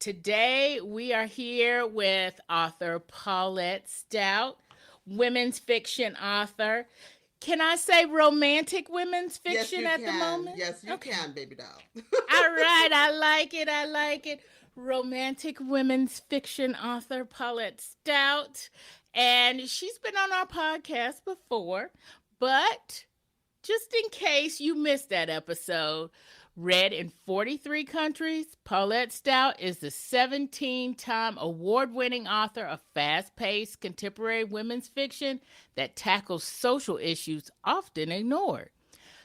Today we are here with author Paulette Stout, women's fiction author. Can I say romantic women's Yes, fiction you at the can. moment? Yes, you Okay. can, baby doll. All right, I like it. I like it. Romantic women's fiction author Paulette Stout. And she's been on our podcast before, but just in case you missed that episode, read in 43 countries, Paulette Stout is the 17-time award-winning author of fast-paced contemporary women's fiction that tackles social issues often ignored.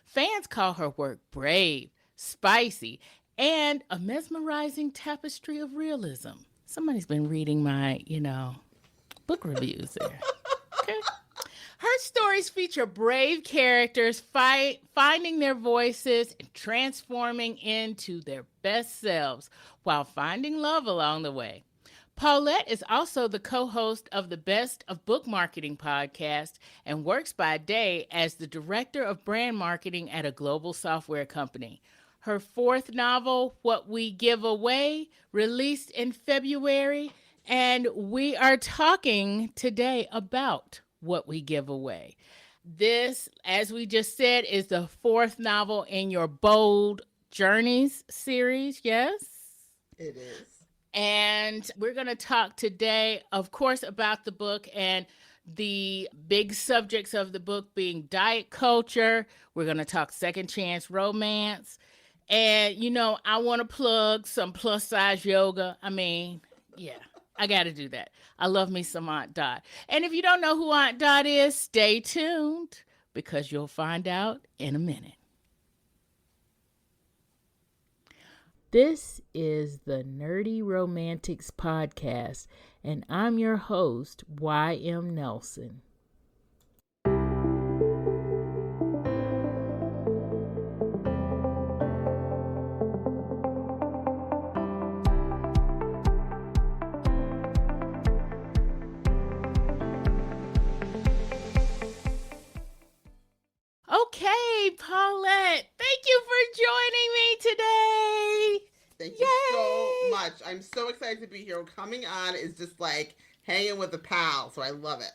Fans call her work brave, spicy, and a mesmerizing tapestry of realism. Somebody's been reading my, book reviews there. Okay. Her stories feature brave characters finding their voices and transforming into their best selves while finding love along the way. Paulette is also the co-host of the Best of Book Marketing podcast and works by day as the director of brand marketing at a global software company. Her fourth novel, What We Give Away, released in February, and we are talking today about What We Give Away. This, as we just said, is the fourth novel in your Bold Journeys series, yes? It is. And we're going to talk today, of course, about the book and the big subjects of the book being diet culture. We're going to talk second chance romance. And, I want to plug some plus size yoga. I got to do that. I love me some Aunt Dot. And if you don't know who Aunt Dot is, stay tuned because you'll find out in a minute. This is the Nerdy Romantics Podcast, and I'm your host, Y.M. Nelson. Okay, Paulette, thank you for joining me today. Thank you so much. I'm so excited to be here. Coming on is just like hanging with a pal, so I love it.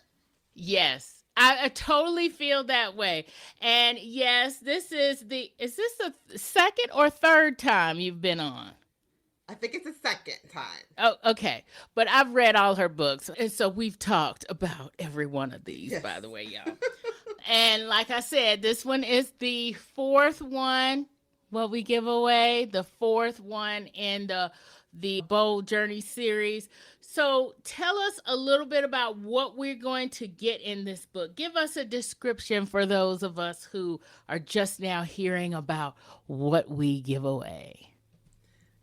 Yes, I totally feel that way. And yes, is this the second or third time you've been on? I think it's the second time. Oh, okay. But I've read all her books. And so we've talked about every one of these, Yes. by the way, y'all. And like I said, this one is the fourth one, What We Give Away, the fourth one in the Bold Journey series. So tell us a little bit about what we're going to get in this book. Give us a description for those of us who are just now hearing about What We Give Away.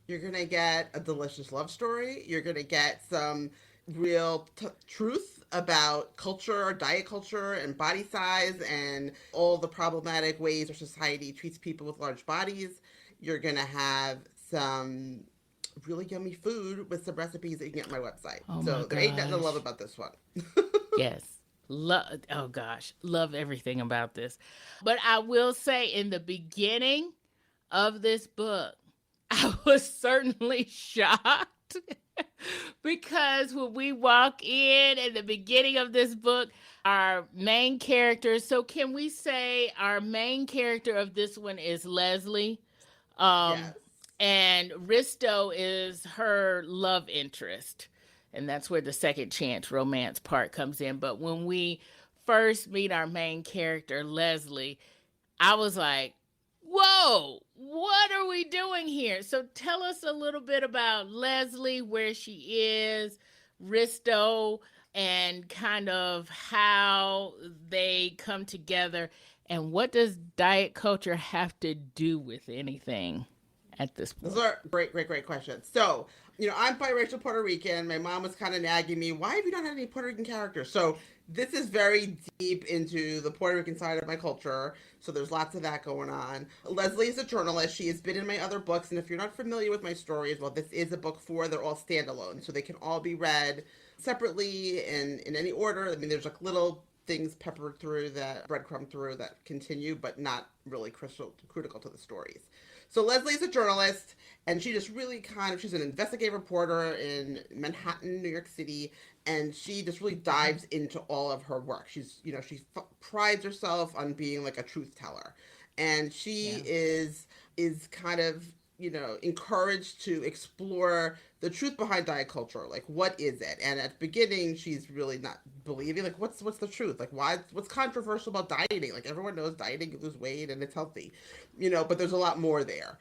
You're going to get a delicious love story. You're going to get some real truth about culture, diet culture, and body size, and all the problematic ways our society treats people with large bodies. You're going to have some really yummy food with some recipes that you can get on my website. Oh so my there ain't nothing to gosh. love about this one. Yes. Oh gosh, love everything about this. But I will say in the beginning of this book, I was certainly shocked because when we walk in the beginning of this book, our main character, so can we say our main character of this one is Leslie? Yes. And Risto is her love interest. And that's where the second chance romance part comes in. But when we first meet our main character, Leslie, I was like, whoa, what are we doing here? So tell us a little bit about Leslie, where she is, Risto, and kind of how they come together. And what does diet culture have to do with anything at this point? Those are great questions. So, I'm biracial Puerto Rican. My mom was kind of nagging me, why have you not had any Puerto Rican characters? So this is very deep into the Puerto Rican side of my culture. So there's lots of that going on. Leslie is a journalist. She has been in my other books. And if you're not familiar with my stories, well, this is a book 4. They're all standalone. So they can all be read separately and in any order. I mean, there's like little things peppered through that, breadcrumb through that continue, but not really critical to the stories. So Leslie's a journalist, and she just really she's an investigative reporter in Manhattan, New York City, and she just really dives into all of her work. She prides herself on being like a truth teller, and she Yeah. is kind of encouraged to explore the truth behind diet culture. Like, what is it? And at the beginning, she's really not believing, like, what's the truth? Like, what's controversial about dieting? Like, everyone knows dieting, you lose weight and it's healthy, but there's a lot more there.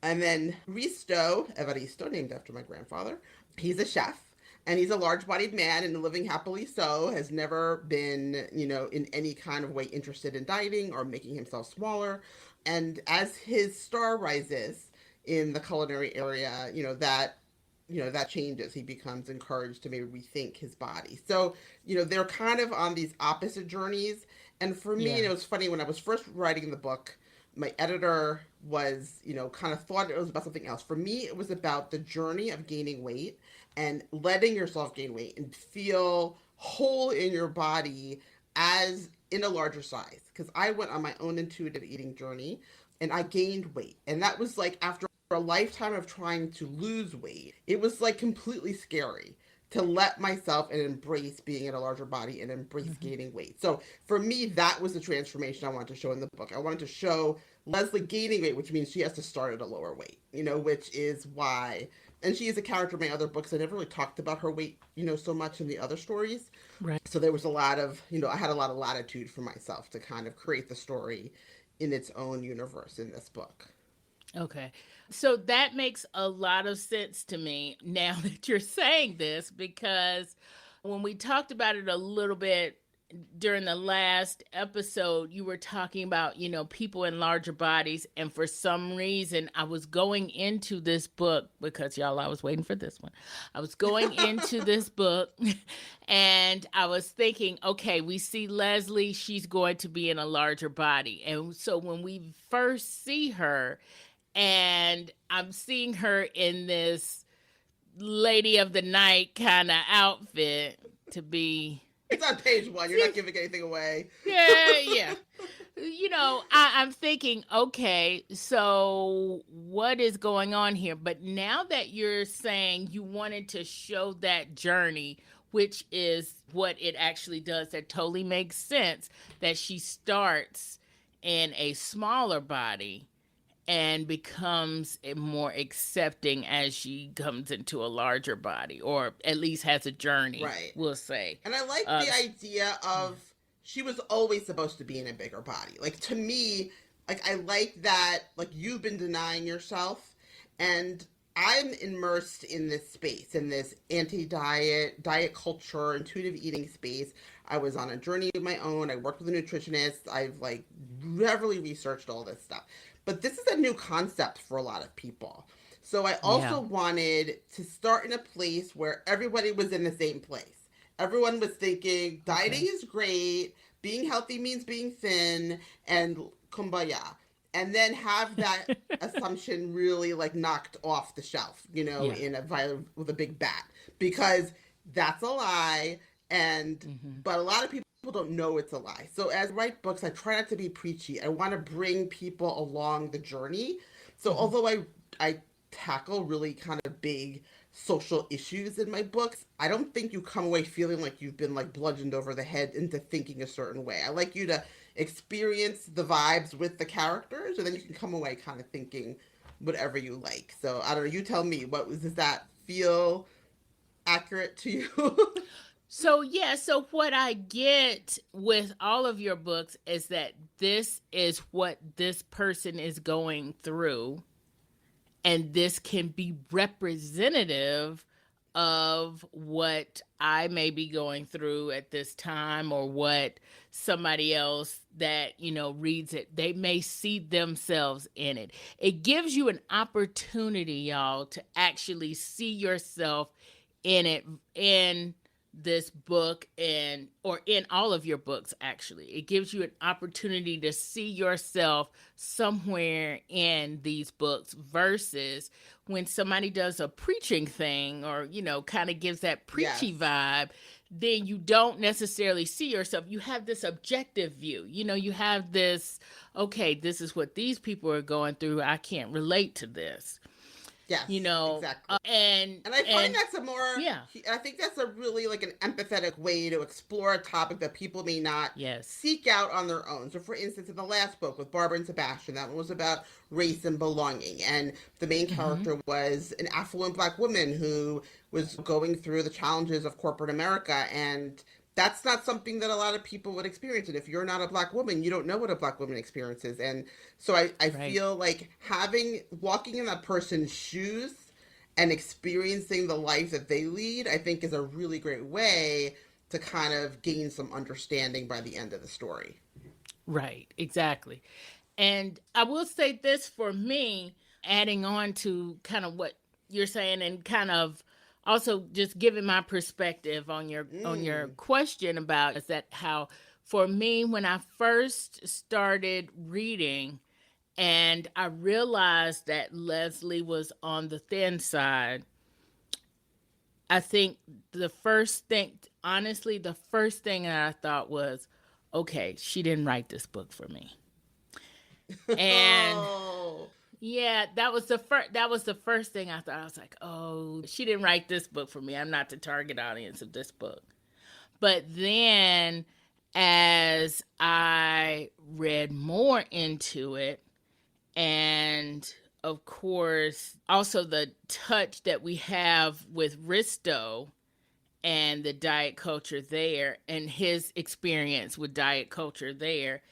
And then Risto, Evaristo, named after my grandfather, he's a chef. And he's a large-bodied man and living happily so, has never been, in any kind of way interested in dieting or making himself smaller. And as his star rises in the culinary area, that changes. He becomes encouraged to maybe rethink his body. So, they're kind of on these opposite journeys. And for me, Yeah. it was funny when I was first writing the book, my editor was, kind of thought it was about something else. For me, it was about the journey of gaining weight and letting yourself gain weight and feel whole in your body as in a larger size. Because I went on my own intuitive eating journey and I gained weight. And that was like after a lifetime of trying to lose weight, it was like completely scary to let myself and embrace being in a larger body and embrace gaining weight. So for me, that was the transformation I wanted to show in the book. I wanted to show Leslie gaining weight, which means she has to start at a lower weight, which is why. And she is a character in my other books. I never really talked about her weight, so much in the other stories. Right. So there was a lot of, I had a lot of latitude for myself to kind of create the story in its own universe in this book. Okay. So that makes a lot of sense to me now that you're saying this, because when we talked about it a little bit during the last episode, you were talking about, people in larger bodies. And for some reason, I was going into this book because, y'all, I was waiting for this one. I was going into this book and I was thinking, okay, we see Leslie, she's going to be in a larger body. And so when we first see her, and I'm seeing her in this lady of the night kind of outfit to be. It's on page 1. You're not giving anything away. Yeah. I'm thinking, okay, so what is going on here? But now that you're saying you wanted to show that journey, which is what it actually does, that totally makes sense, that she starts in a smaller body and becomes more accepting as she comes into a larger body, or at least has a journey, right? We'll say. And I like the idea of she was always supposed to be in a bigger body. Like, to me, like, I like that, like, you've been denying yourself, and I'm immersed in this space, in this anti-diet, diet culture, intuitive eating space. I was on a journey of my own. I worked with a nutritionist. I've, like, heavily researched all this stuff. But this is a new concept for a lot of people. So I also wanted to start in a place where everybody was in the same place. Everyone was thinking, dieting is great, being healthy means being thin, and kumbaya. And then have that assumption really, like, knocked off the shelf, with a big bat. Because that's a lie, but a lot of people don't know it's a lie. So as I write books, I try not to be preachy. I want to bring people along the journey. So although I tackle really kind of big social issues in my books, I don't think you come away feeling like you've been, like, bludgeoned over the head into thinking a certain way. I like you to experience the vibes with the characters, and then you can come away kind of thinking whatever you like. So I don't know, you tell me, does that feel accurate to you? So what I get with all of your books is that this is what this person is going through, and this can be representative of what I may be going through at this time, or what somebody else that, reads it, they may see themselves in it. It gives you an opportunity, y'all, to actually see yourself in it, in this book, or in all of your books. Actually, it gives you an opportunity to see yourself somewhere in these books, versus when somebody does a preaching thing, or kind of gives that preachy vibe, then you don't necessarily see yourself. You have this objective view. You have this, okay, this is what these people are going through. I can't relate to this. Yes, exactly. And I find that's a more, yeah. I think that's a really like an empathetic way to explore a topic that people may not Yes. seek out on their own. So, for instance, in the last book with Barbara and Sebastian, that one was about race and belonging. And the main character was an affluent Black woman who was going through the challenges of corporate America. And that's not something that a lot of people would experience. And if you're not a Black woman, you don't know what a Black woman experiences. And so I Right. feel like walking in that person's shoes and experiencing the life that they lead, I think is a really great way to kind of gain some understanding by the end of the story. Right, exactly. And I will say this for me, adding on to kind of what you're saying and kind of also just giving my perspective on your question about is that how for me when I first started reading and I realized that Leslie was on the thin side, I think the first thing that I thought was, okay, she didn't write this book for me. And yeah, that was the first thing I thought. I was like, oh, she didn't write this book for me. I'm not the target audience of this book. But then as I read more into it, and of course, also the touch that we have with Risto and the diet culture there and his experience with diet culture there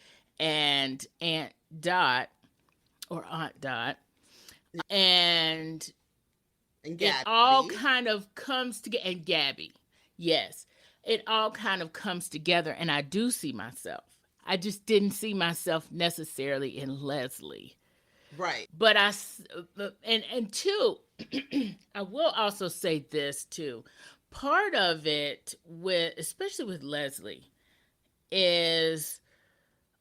and Aunt Dot and Gabby. It all kind of comes together. And Gabby, yes, it all kind of comes together and I do see myself. I just didn't see myself necessarily in Leslie. Right. But and two, I will also say this too. Part of it especially with Leslie is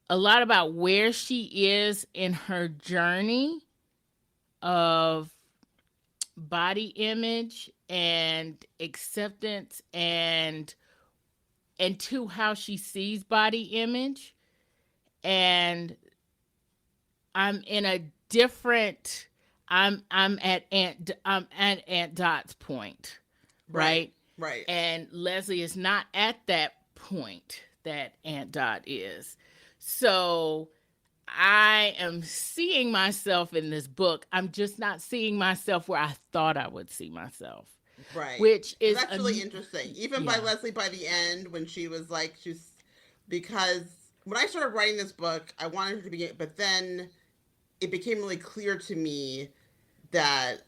a lot about where she is in her journey of body image and acceptance and to how she sees body image. And I'm at Aunt Dot's point, right? Right. And Leslie is not at that point that Aunt Dot is. So I am seeing myself in this book. I'm just not seeing myself where I thought I would see myself. Right. Which is that's really interesting. Even by Leslie by the end when she was like because when I started writing this book, I wanted her to be, but then it became really clear to me that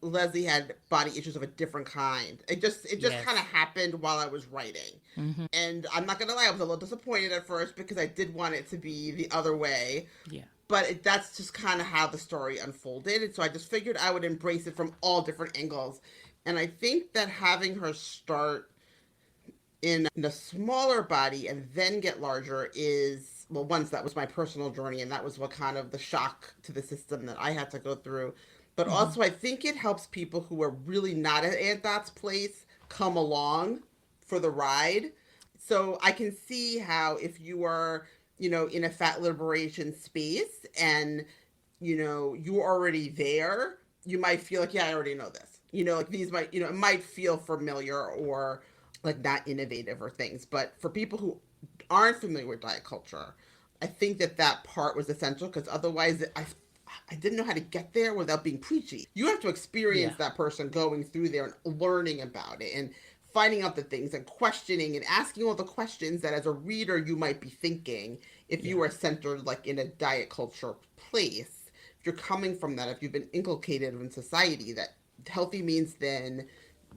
Leslie had body issues of a different kind. It just kind of happened while I was writing. Mm-hmm. And I'm not going to lie, I was a little disappointed at first because I did want it to be the other way. Yeah. But that's just kind of how the story unfolded. And so I just figured I would embrace it from all different angles. And I think that having her start in a smaller body and then get larger is, well, once that was my personal journey, and that was what kind of the shock to the system that I had to go through. But also, I think it helps people who are really not at Aunt Dot's place come along for the ride. So I can see how if you are, in a fat liberation space and, you're already there, you might feel like, yeah, I already know this. Like these might, it might feel familiar or like not innovative or things. But for people who aren't familiar with diet culture, I think that part was essential because otherwise I didn't know how to get there without being preachy. You have to experience that person going through there and learning about it and finding out the things and questioning and asking all the questions that as a reader you might be thinking if you are centered like in a diet culture place. If you're coming from that, if you've been inculcated in society that healthy means thin,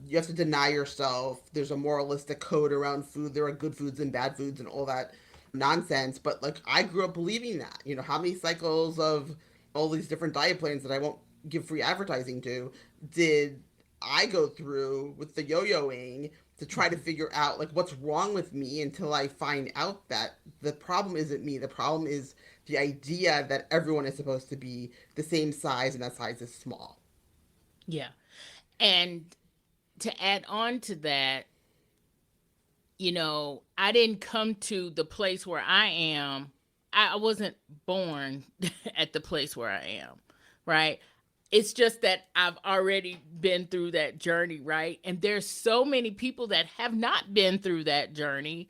you have to deny yourself. There's a moralistic code around food. There are good foods and bad foods and all that nonsense. But like I grew up believing that. How many cycles of all these different diet plans that I won't give free advertising to did I go through with the yo-yoing to try to figure out like what's wrong with me until I find out that the problem isn't me. The problem is the idea that everyone is supposed to be the same size and that size is small. Yeah. And to add on to that, I didn't come to the place where I am. I wasn't born at the place where I am, right? It's just that I've already been through that journey, right? And there's so many people that have not been through that journey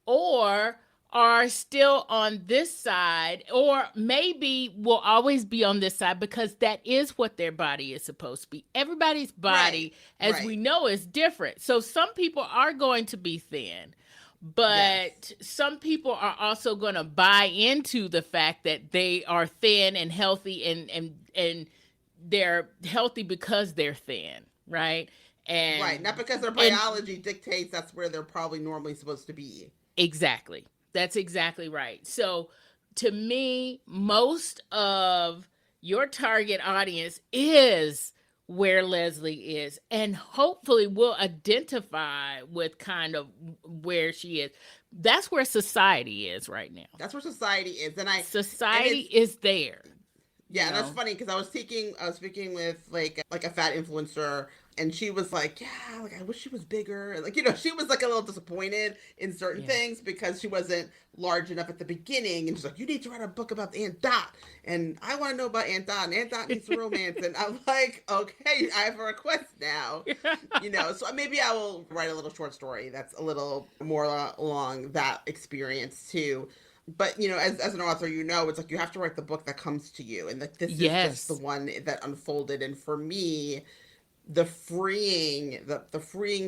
or are still on this side, or maybe will always be on this side because that is what their body is supposed to be. Everybody's Right. body, as we Right. know, is different. So some people are going to be thin, but Yes. some people are also going to buy into the fact that they are thin and healthy, and they're healthy because they're thin, right? Right. Not because their And biology dictates that's where they're probably normally supposed to be. exactly. That's exactly right. So to me, most of your target audience is where Leslie is, and hopefully will identify with kind of where she is. That's where society is right now. That's where society is. And Society it's is there, you yeah, and that's know. funny because I was speaking with like a fat influencer, and she was like, yeah, like I wish she was bigger. Like, she was like a little disappointed in certain Yeah. things because she wasn't large enough at the beginning, and she's like, you need to write a book about Aunt Dot, and I want to know about Aunt Dot, and Aunt Dot needs a romance, and I'm like, okay, I have a request now. So maybe I will write a little short story that's a little more along that experience too. But as an author, it's like you have to write the book that comes to you, and that this is just the Yes. one that unfolded. And for me, the freeing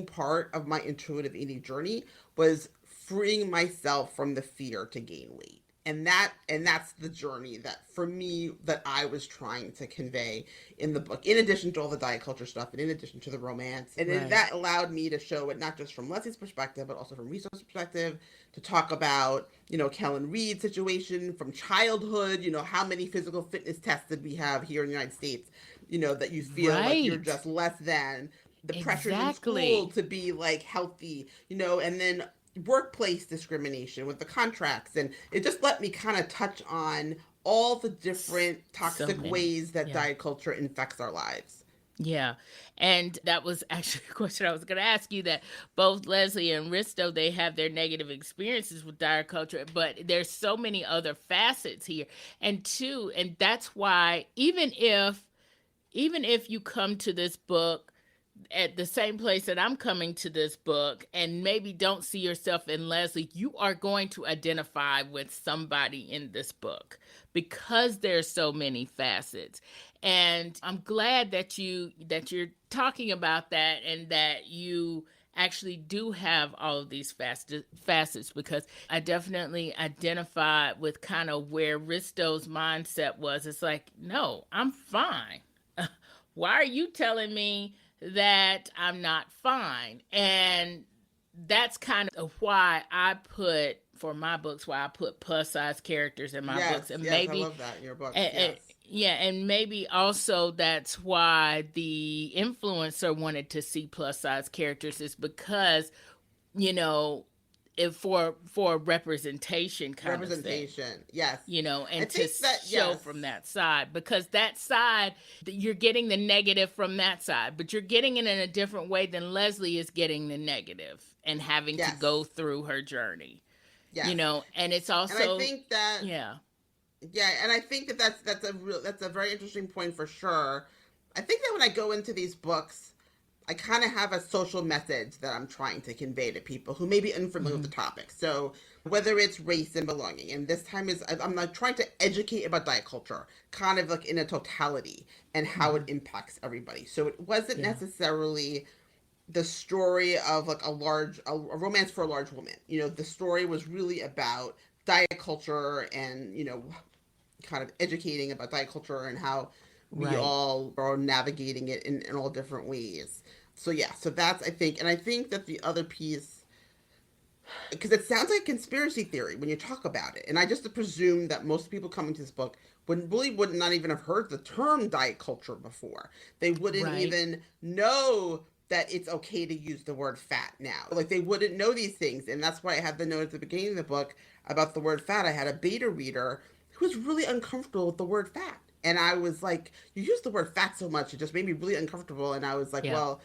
part of my intuitive eating journey was freeing myself from the fear to gain weight. And that's the journey that for me that I was trying to convey in the book, in addition to all the diet culture stuff and in addition to the romance. Right. That allowed me to show it not just from Leslie's perspective but also from Risto's perspective, to talk about Kellan Reed's situation from childhood. How many physical fitness tests did we have here in the United States, that you feel like you're Right. just less than, the pressures in school Exactly. to be like healthy, and then workplace discrimination with the contracts. And it just let me kind of touch on all the different So toxic many. ways that Yeah. diet culture infects our lives. Yeah. And that was actually a question I was going to ask you, that both Leslie and Risto, they have their negative experiences with diet culture, but there's so many other facets here. And that's why even if you come to this book at the same place that I'm coming to this book and maybe don't see yourself in Leslie, you are going to identify with somebody in this book because there's so many facets. And I'm glad that you're talking about that, and that you actually do have all of these facets, because I definitely identify with kind of where Risto's mindset was. It's like, no, I'm fine. Why are you telling me that I'm not fine? And that's kind of why I put, for my books, why I put plus size characters in my Yes, books. And yes, I maybe, love that in your books. and, Yes. yeah, and maybe also that's why the influencer wanted to see plus size characters, is because, you know, for representation kind of thing, Representation. Yes. I and to think that, show yes. from that side, because that side, you're getting the negative from that side, but you're getting it in a different way than Leslie is getting the negative and having to go Yes. through her journey, Yes. and it's And I also, think that yeah, Yeah, and I think that that's a very interesting point for sure. I think that when I go into these books, I kind of have a social message that I'm trying to convey to people who may be unfamiliar with hmm, the topic. So whether it's race and belonging, and this time I'm like trying to educate about diet culture, kind of like in a totality and how it hmm, impacts everybody. So it wasn't yeah, necessarily the story of like a romance for a large woman. The story was really about diet culture and kind of educating about diet culture and how we right, all are navigating it in all different ways. So yeah, so that's I think that the other piece, because it sounds like conspiracy theory when you talk about it, and I just presume that most people coming to this book would not even have heard the term diet culture before. They wouldn't right, even know that it's okay to use the word fat now. Like they wouldn't know these things, and that's why I had the note at the beginning of the book about the word fat. I had a beta reader who was really uncomfortable with the word fat. And I was like, you use the word fat so much, it just made me really uncomfortable. And I was like, yeah, well,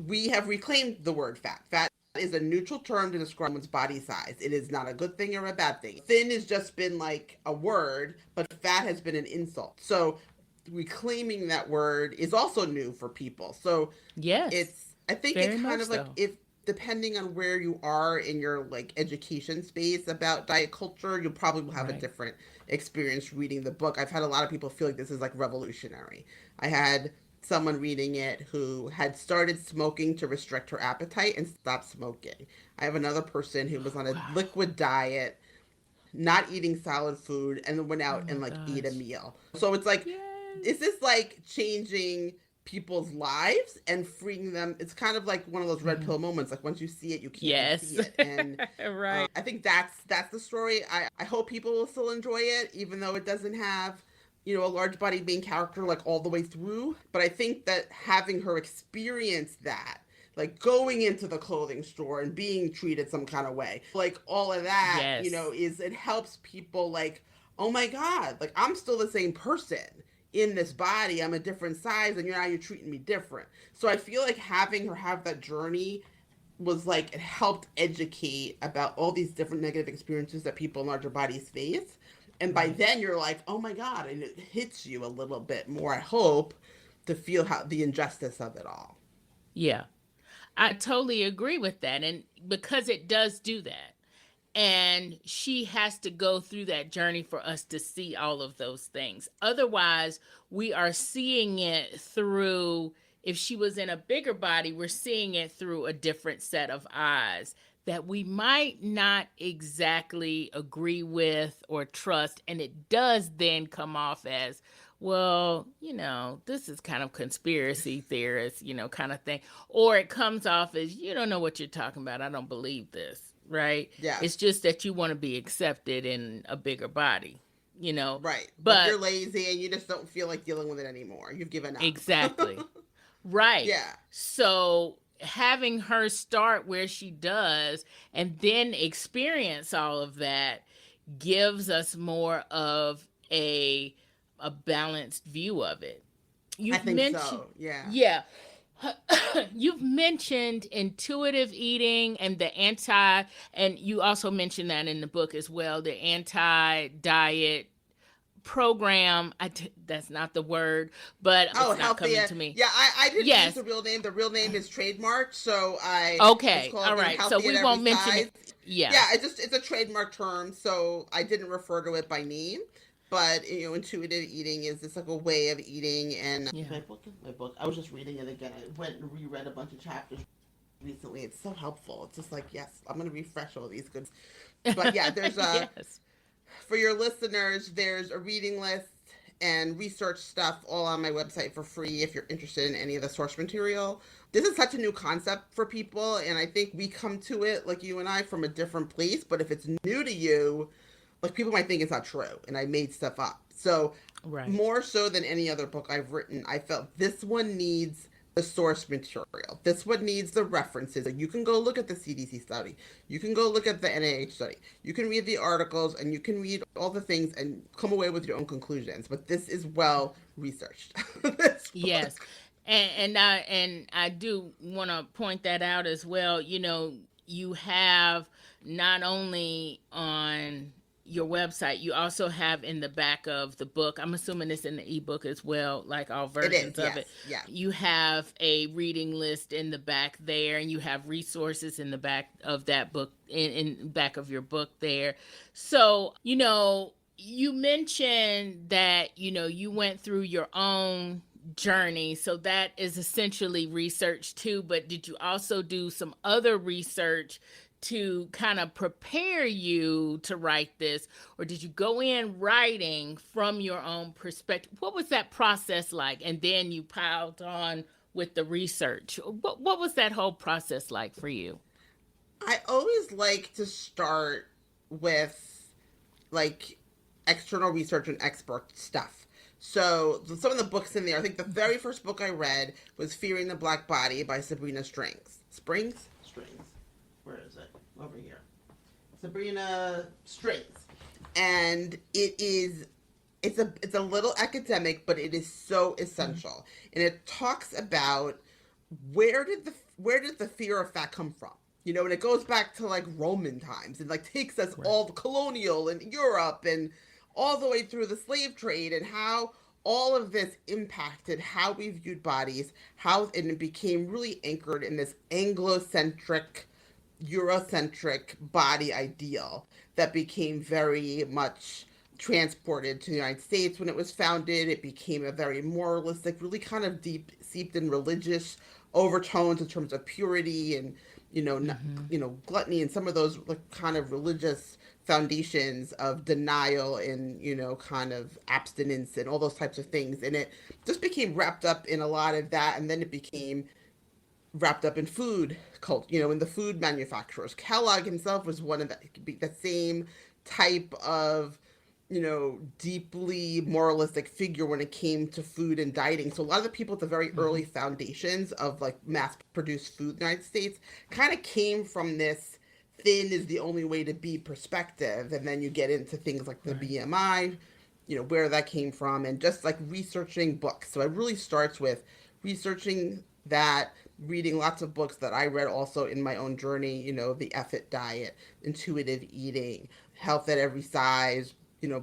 we have reclaimed the word fat. Fat is a neutral term to describe one's body size. It is not a good thing or a bad thing. Thin has just been like a word, but fat has been an insult. So reclaiming that word is also new for people. So Yes, I think very it's kind much of like, so. if depending on where you are in your like education space about diet culture, you probably will have a Right. different experience reading the book. I've had a lot of people feel like this is like revolutionary. I had someone reading it who had started smoking to restrict her appetite and stopped smoking. I have another person who was on a Wow. liquid diet, not eating solid food, and then went Oh out my and like ate a gosh. meal. So it's like, is Yes. this like changing people's lives and freeing them? It's kind of like one of those red Mhm. pill moments. Like once you see it, you can't Yes. unsee it. And Right. I think that's the story. I hope people will still enjoy it, even though it doesn't have, a large body main character like all the way through. But I think that having her experience that, like going into the clothing store and being treated some kind of way, like all of that, Yes. is it helps people like, oh my God, like I'm still the same person in this body. I'm a different size, and you're treating me different. So I feel like having her have that journey was like, it helped educate about all these different negative experiences that people in larger bodies face. And by Right. then you're like, oh my God, and it hits you a little bit more, I hope, to feel how the injustice of it all. Yeah. I totally agree with that. And because it does do that. And she has to go through that journey for us to see all of those things. Otherwise, we are seeing it through, if she was in a bigger body, we're seeing it through a different set of eyes that we might not exactly agree with or trust. And it does then come off as, well, this is kind of conspiracy theorist, kind of thing. Or it comes off as, you don't know what you're talking about. I don't believe this, right? Yes. It's just that you want to be accepted in a bigger body, you know. Right. Like But you're lazy and you just don't feel like dealing with it anymore. You've given up. exactly. Right. Yeah. So having her start where she does and then experience all of that gives us more of a balanced view of it. I You've think mentioned, so. Yeah. yeah, you've mentioned intuitive eating and the anti, and you also mentioned that in the book as well, the anti diet program. That's not the word, but Oh, it's not healthy. coming to me. Yeah, I didn't use the Yes. real name. The real name is trademarked, so it's Okay. All called right. So healthy at we every won't mention size. it. Yeah. Yeah, it's a trademark term, so I didn't refer to it by name. But intuitive eating is just like a way of eating. And Yeah. my book. I was just reading it again. I went and reread a bunch of chapters recently. It's so helpful. It's just like, yes, I'm gonna refresh all these good. But yeah, there's a Yes. for your listeners, there's a reading list and research stuff all on my website for free if you're interested in any of the source material. This is such a new concept for people, and I think we come to it, like you and I, from a different place. But if it's new to you, like people might think it's not true and I made stuff up. So Right. more so than any other book I've written, I felt this one needs the source material. This one needs the references. You can go look at the CDC study. You can go look at the NIH study. You can read the articles and you can read all the things and come away with your own conclusions. But this is well researched. This Yes. book. And I do want to point that out as well. You have not only on your website, you also have in the back of the book. I'm assuming it's in the ebook as well, like all It is, versions of yes. it. Yeah. You have a reading list in the back there, and you have resources in the back of that book, in back of your book there. So, you mentioned that, you went through your own journey. So that is essentially research too. But did you also do some other research to kind of prepare you to write this? Or did you go in writing from your own perspective? What was that process like? And then you piled on with the research. What was that whole process like for you? I always like to start with like external research and expert stuff. So some of the books in there, I think the very first book I read was Fearing the Black Body by Sabrina Strings. Strings. Where is it? Over here. Sabrina Strings. And it's a little academic, but it is so essential. And it talks about where did the fear of fat come from? And it goes back to like Roman times and like takes us Right. all the colonial and Europe and all the way through the slave trade and how all of this impacted how we viewed bodies, how and it became really anchored in this Anglo-centric, Eurocentric body ideal that became very much transported to the United States when it was founded. It became a very moralistic, really kind of deep seeped in religious overtones in terms of purity and Mm-hmm. gluttony and some of those like kind of religious foundations of denial and kind of abstinence and all those types of things, and it just became wrapped up in a lot of that, and then it became wrapped up in food cult, in the food manufacturers. Kellogg himself was one of the same type of deeply moralistic figure when it came to food and dieting. So a lot of the people at the very Mm-hmm. early foundations of like mass produced food in the United States kind of came from this thin is the only way to be perspective. And then you get into things like the Right. BMI, where that came from, and just like researching books. So it really starts with researching that, reading lots of books that I read also in my own journey, The Effort Diet, Intuitive Eating, Health at Every Size,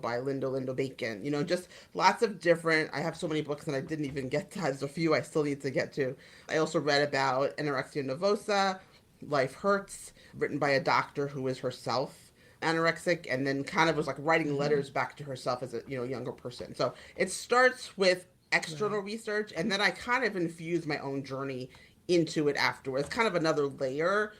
by Linda Bacon, just lots of different. I have so many books and I didn't even get to, there's a few I still need to get to. I also read about anorexia nervosa, Life Hurts, written by a doctor who is herself anorexic, and then kind of was like writing Mm-hmm. letters back to herself as a younger person. So it starts with external Right. research, and then I kind of infuse my own journey into it afterwards. Kind of another layer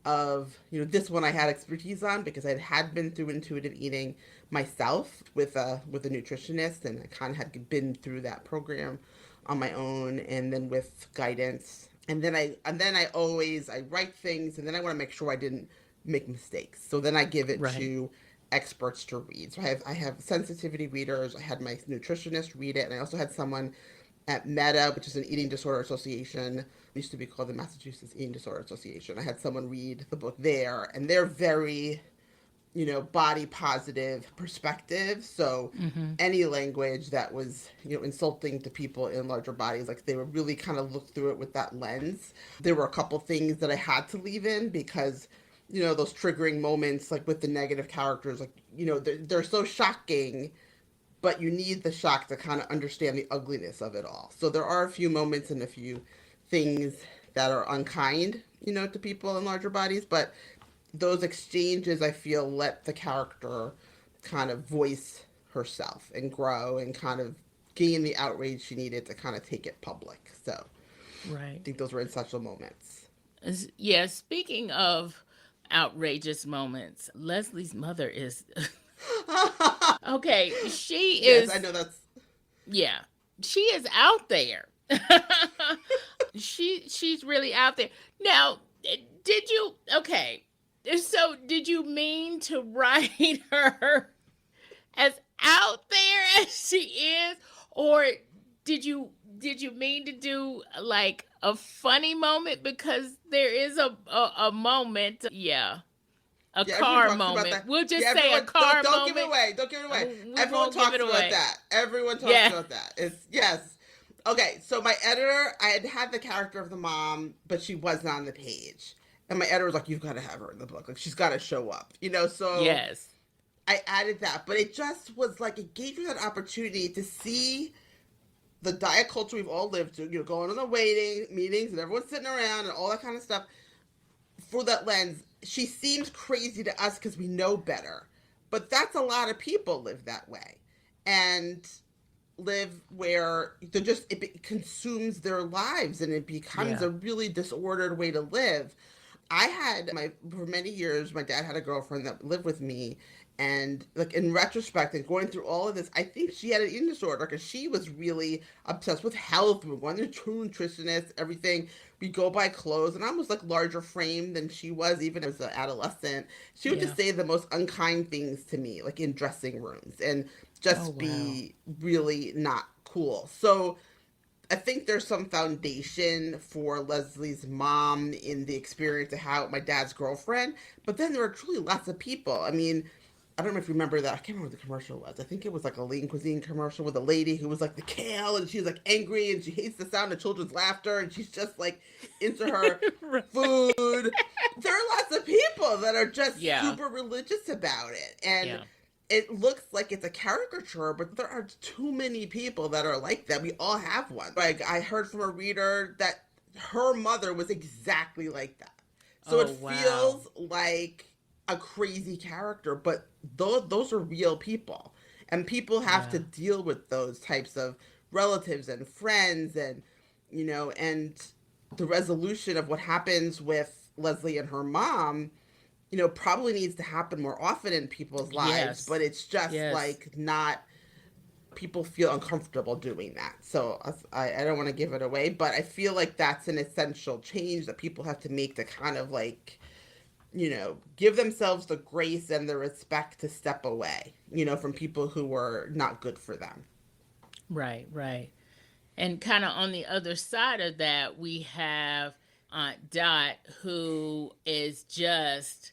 of this one I had expertise on because I had been through intuitive eating myself with a nutritionist, and I kind of had been through that program on my own, and then with guidance. And then I always I write things, and then I want to make sure I didn't make mistakes. So then I give it Right. to experts to read. So I have sensitivity readers. I had my nutritionist read it, and I also had someone at Meta, which is an eating disorder association. It used to be called the Massachusetts Eating Disorder Association. I had someone read the book there, and they're very, body positive perspective. So Mm-hmm. any language that was, insulting to people in larger bodies, like they would really kind of look through it with that lens. There were a couple things that I had to leave in because, those triggering moments, like with the negative characters, like, they're so shocking, but you need the shock to kind of understand the ugliness of it all. So there are a few moments and a few things that are unkind, to people in larger bodies, but those exchanges I feel let the character kind of voice herself and grow and kind of gain the outrage she needed to kind of take it public. So I Right. think those were essential moments. Yeah, speaking of outrageous moments, Leslie's mother is okay, she Yes, I is know that's. yeah. She is out there. She's really out there. Now, did you okay. So did you mean to write her as out there as she is, or did you did you mean to do like a funny moment, because there is a moment, yeah, a Yeah, everyone car talks about moment, that. we'll Yeah, just say a everyone don't car don't give it moment. away. Don't give it away. We Everyone won't give it talks about away. that. Everyone talks Yeah. about that. It's yes. Okay, so my editor, I had the character of the mom, but she wasn't on the page. And my editor was like, "You've got to have her in the book. Like, she's got to show up." So Yes. I added that, but it just was like it gave you that opportunity to see the diet culture we've all lived through. Going on the waiting meetings and everyone's sitting around and all that kind of stuff through that lens. She seems crazy to us because we know better, but that's a lot of people live that way, and live where they're just it consumes their lives and it becomes Yeah. a really disordered way to live. I had my for many years my dad had a girlfriend that lived with me, and like in retrospect and going through all of this, I think she had an eating disorder because she was really obsessed with health. We went to true nutritionist, everything. We go buy clothes, and I was like larger frame than she was even as an adolescent. She would Yeah. just say the most unkind things to me, like in dressing rooms, and Oh just wow. be really not cool. So I think there's some foundation for Leslie's mom in the experience of how my dad's girlfriend, but then there are truly lots of people. I mean, I don't know if you remember that. I can't remember what the commercial was. I think it was like a lean cuisine commercial with a lady who was like the kale, and she's like angry and she hates the sound of children's laughter, and she's just like into her Right. food. there are lots of people that are just Yeah. super religious about it. And Yeah. it looks like it's a caricature, but there are too many people that are like that. We all have one. Like, I heard from a reader that her mother was exactly like that. So it Oh, wow. feels like a crazy character, but those are real people. And people have to Yeah. deal with those types of relatives and friends and, and the resolution of what happens with Leslie and her mom, probably needs to happen more often in people's lives, Yes. but it's just Yes. like not, people feel uncomfortable doing that. So I don't want to give it away, but I feel like that's an essential change that people have to make to kind of like, give themselves the grace and the respect to step away, from people who were not good for them. Right, right. And kind of on the other side of that, we have Aunt Dot, who is just,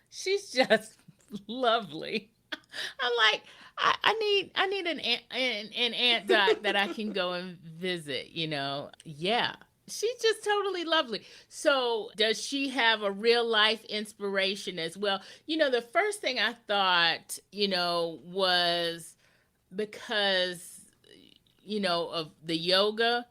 she's just lovely. I'm like, I need an Aunt Dot that I can go and visit, you know. Yeah. She's just totally lovely. So, does she have a real life inspiration as well? You know, the first thing I thought, was because, of the yoga.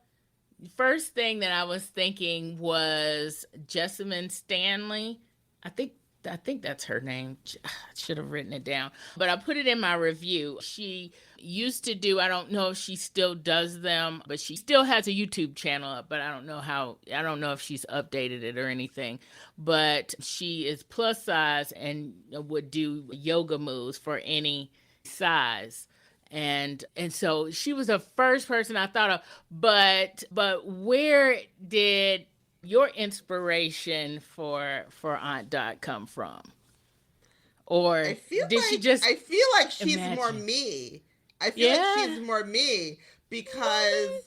First thing that I was thinking was Jessamine Stanley. I think I think that's her name. I should have written it down, but I put it in my review. She used to do, I don't know if she still does them, but she still has a YouTube channel up, but I don't know if she's updated it or anything. But she is plus size and would do yoga moves for any size. And so she was the first person I thought of. But where did your inspiration for Aunt Dot come from? Or did she just I feel like she's more imagine? me. I feel like she's Yeah. more me because Really?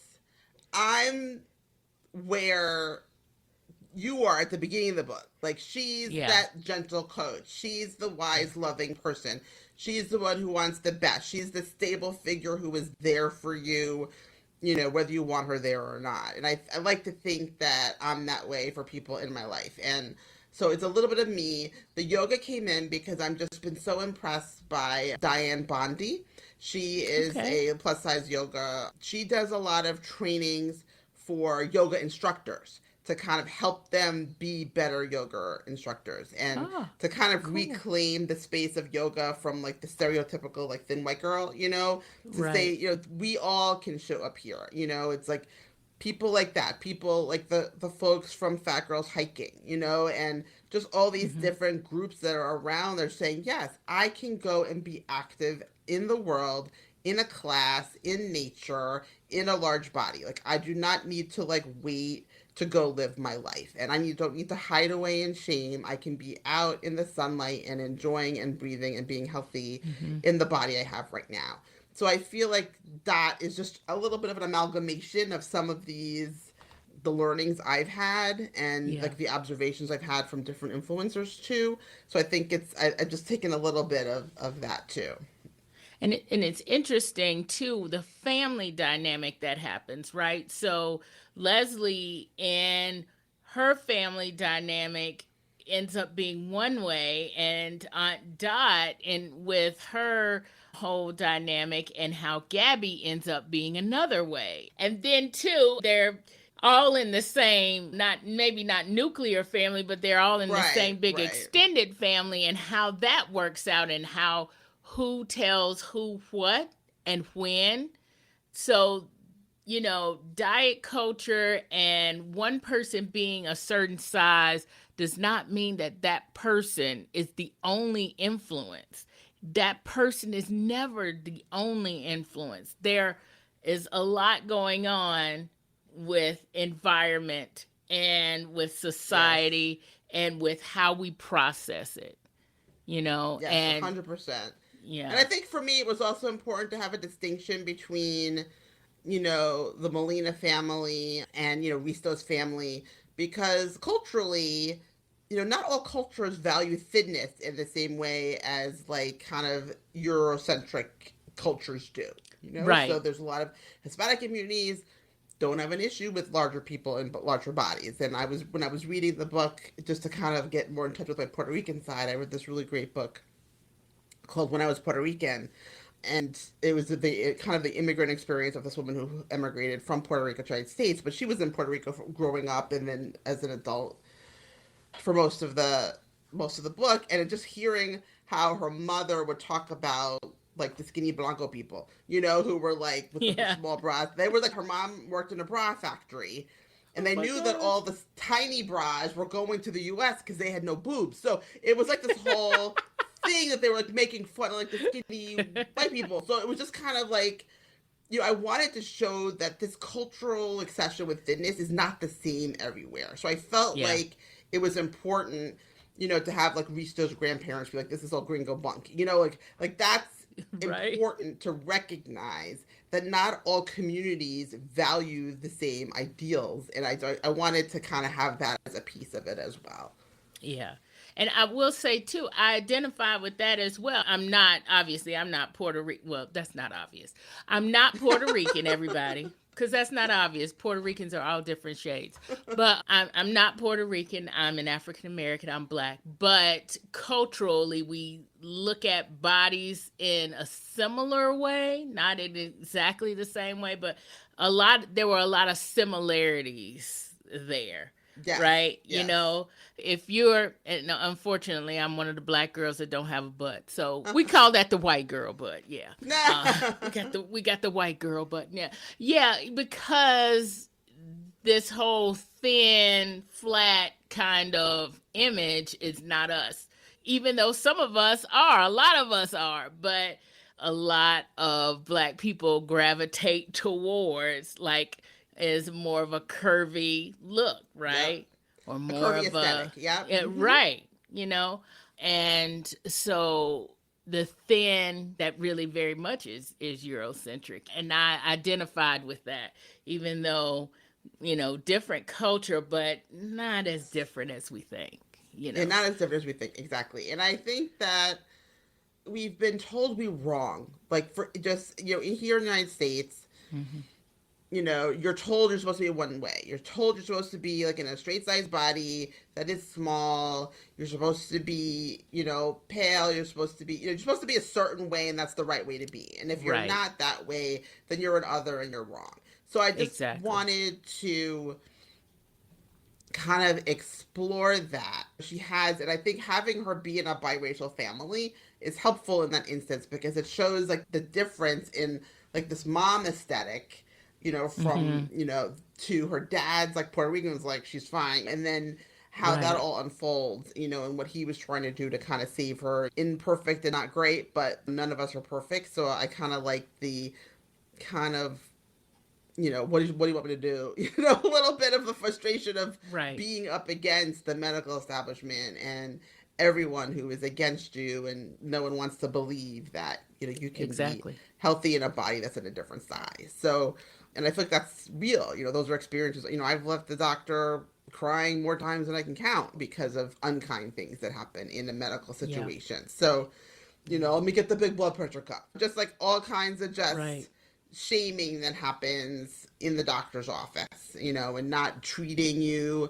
I'm where you are at the beginning of the book. Like, she's Yeah. that gentle coach. She's the wise, loving person. She's the one who wants the best. She's the stable figure who is there for you, whether you want her there or not. And I like to think that I'm that way for people in my life. And so it's a little bit of me. The yoga came in because I've just been so impressed by Diane Bondi. She is Okay. a plus size yoga. She does a lot of trainings for yoga instructors to kind of help them be better yoga instructors and Oh, to kind of cool. reclaim the space of yoga from like the stereotypical like thin white girl, to say, Right. we all can show up here. It's like people like that, people like the folks from Fat Girls Hiking, and just all these Hmm. different groups that are around. They're saying, yes, I can go and be active in the world, in a class, in nature, in a large body. Like, I do not need to like wait to go live my life, and don't need to hide away in shame. I can be out in the sunlight and enjoying and breathing and being healthy Hmm. in the body I have right now. So I feel like that is just a little bit of an amalgamation of some of the learnings I've had and Yeah. like the observations I've had from different influencers too. So I think I've just taken a little bit of that too. And it's interesting too, the family dynamic that happens, right? So Leslie and her family dynamic ends up being one way, and Aunt Dot and with her whole dynamic and how Gabby ends up being another way. And then too, they're all in the same, not maybe not nuclear family, but they're all in the Right, same big right. extended family, and how that works out and how who tells who what and when. So, diet culture and one person being a certain size does not mean that that person is the only influence. That person is never the only influence. There is a lot going on with environment and with Yes. society and with how we process it, Yes, and 100%. And yeah. I think for me, it was also important to have a distinction between, the Molina family and, Risto's family, because culturally, not all cultures value thinness in the same way as like kind of Eurocentric cultures do, So Right. there's a lot of Hispanic communities don't have an issue with larger people and larger bodies. And when I was reading the book, just to kind of get more in touch with my Puerto Rican side, I read this really great book called When I Was Puerto Rican. And it was kind of the immigrant experience of this woman who emigrated from Puerto Rico to the United States, but she was in Puerto Rico growing up and then as an adult for most of the book, and just hearing how her mother would talk about like the skinny blanco people, who were like with the small bras. They were like, her mom worked in a bra factory, and they knew that all the tiny bras were going to the U.S. because they had no boobs. So it was like this whole thing that they were like making fun of like the skinny white people. So it was just kind of like, I wanted to show that this cultural obsession with thinness is not the same everywhere. So I felt like it was important, to have like Risto's grandparents be like, this is all gringo bunk, like that's right. important to recognize that not all communities value the same ideals. And I wanted to kind of have that as a piece of it as well. Yeah. And I will say, too, I identify with that as well. I'm not Puerto Rican. Well, that's not obvious. I'm not Puerto Rican, everybody, because that's not obvious. Puerto Ricans are all different shades. But I'm not Puerto Rican. I'm an African-American. I'm Black. But culturally, we look at bodies in a similar way, not in exactly the same way, but there were a lot of similarities there. Yes, right? Yes. If you're, and unfortunately, I'm one of the Black girls that don't have a butt. So we call that the white girl butt. Yeah. We got the white girl butt. Yeah. Yeah. Because this whole thin, flat kind of image is not us. Even though some of us are, a lot of us are, but a lot of Black people gravitate towards is more of a curvy look, right? Yep. Or more of aesthetic. Right, and so the thin, that really very much is Eurocentric, and I identified with that, even though different culture, but not as different as we think. And not as different as we think, exactly. And I think that we've been told we're wrong, like for just here in the United States. Mm-hmm. You're told you're supposed to be one way. You're told you're supposed to be like in a straight sized body that is small. You're supposed to be, pale. You're supposed to be, you're supposed to be a certain way, and that's the right way to be. And if you're not that way, then you're an other and you're wrong. So I just wanted to kind of explore that. She has, and I think having her be in a biracial family is helpful in that instance because it shows like the difference in like this mom aesthetic, from, to her dad's like Puerto Rican was like, she's fine. And then how that all unfolds, and what he was trying to do to kind of save her. Imperfect and not great, but none of us are perfect. So I kind of like the kind of, what do you want me to do? A little bit of the frustration of being up against the medical establishment and everyone who is against you, and no one wants to believe that, you can be healthy in a body that's in a different size. So, and I feel like that's real. Those are experiences. I've left the doctor crying more times than I can count because of unkind things that happen in a medical situation. Yeah. So, let me get the big blood pressure cup. Just like all kinds of just shaming that happens in the doctor's office, and not treating you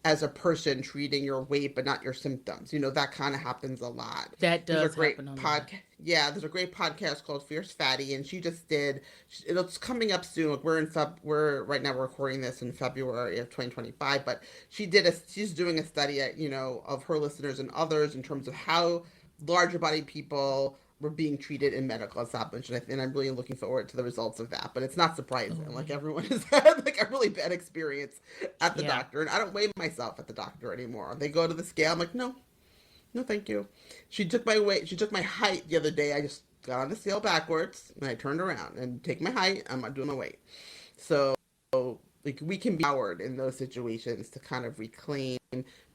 as a person, treating your weight but not your symptoms. That kind of happens a lot. That does happen a lot. Yeah, there's a great podcast called Fierce Fatty, and she just did. It's coming up soon. Like we're right now recording this in February of 2025. But she's doing a study at of her listeners and others in terms of how larger body people were being treated in medical establishments, and I'm really looking forward to the results of that. But it's not surprising. Like everyone has had like a really bad experience at the doctor, and I don't weigh myself at the doctor anymore. They go to the scale. I'm like, no, thank you. She took my weight. She took my height the other day. I just got on the scale backwards, and I turned around and take my height. I'm not doing my weight. So like we can be empowered in those situations to kind of reclaim,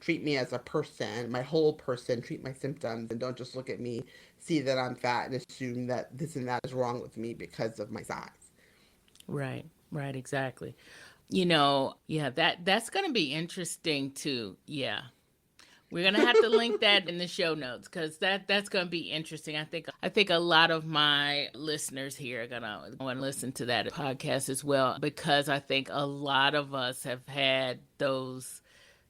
treat me as a person, my whole person, treat my symptoms, and don't just look at me, see that I'm fat, and assume that this and that is wrong with me because of my size. Right, exactly. That's going to be interesting too. Yeah. We're gonna have to link that in the show notes because that's gonna be interesting. I think a lot of my listeners here are gonna want to listen to that podcast as well because I think a lot of us have had those